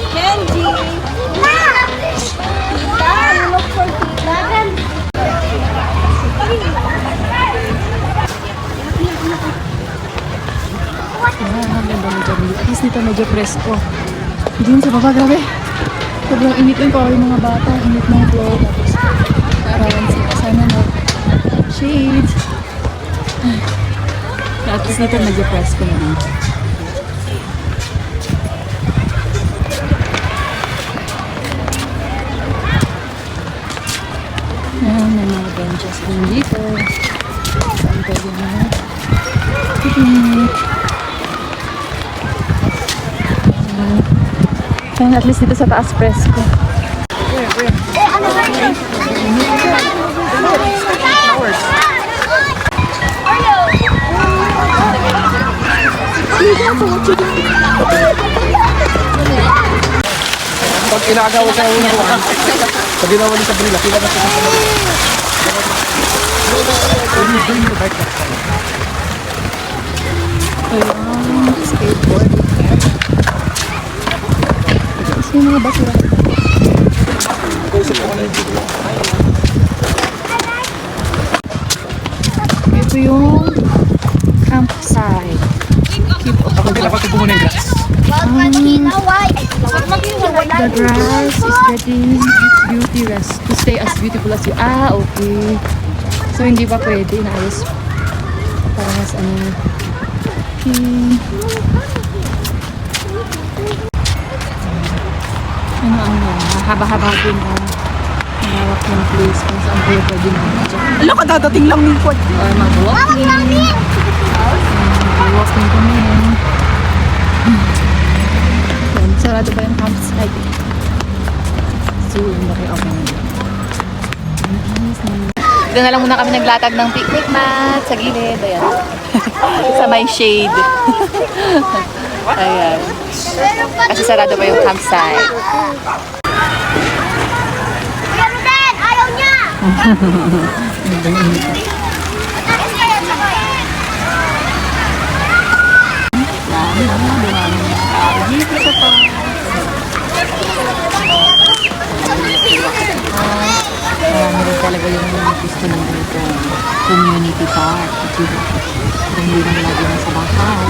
Kenji! Look for At least dito medyo presko. Diyan sa baba, grabe. Sobrang init rin ko yung mga bata. Init ng floor. Tapos, kaarawan sila. Sana na shades. At least dito medyo presko naman. Ayan, may mga benches din dito. Saan pwede na picnic. Ayan, at least dito sa taas presko. Pag inagawa ka una ko, pag ginawa niya sa Brila, kila na siya sa Ayan, skateboard. Tapos may mga basura. Ito yung campsite. Ako din ako tubo ng grass. The grass is getting its beauty rest to stay as beautiful as you. Ah, okay. So, hindi pa pwede. Inaayos. Para mas ano. Ano. Haba-haba din. Malawak yung place kung saan kayo pwede naman dyan. Alam ka, dadating lang ng quad. Or mag-walking. Mag-walking kami. Yan, sarado pa yung campsite. So, hindi kayo okay na. Doon na lang muna kami naglatag ng picnic mat sa gilid. Ayan. Sa may shade. Ayan. Kasi sarado pa yung campsite. Ayaw niya! Meron talaga yung gusto ng dito. Community park. Pero hindi naman lagi na sa bahay.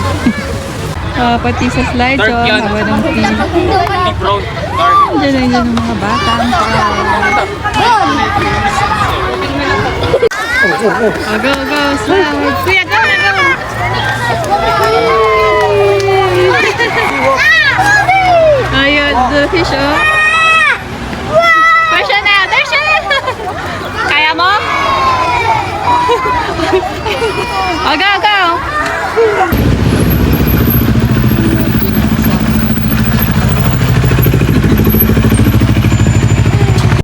Pati sa slide, so, haba ng tea. Deep road, dark. Diyan yung mga bata. Go, go, slide. Kuya, go na, go! Ayun, the fish, oh. Where's siya na? There siya! Kaya mo? Oh, go, go!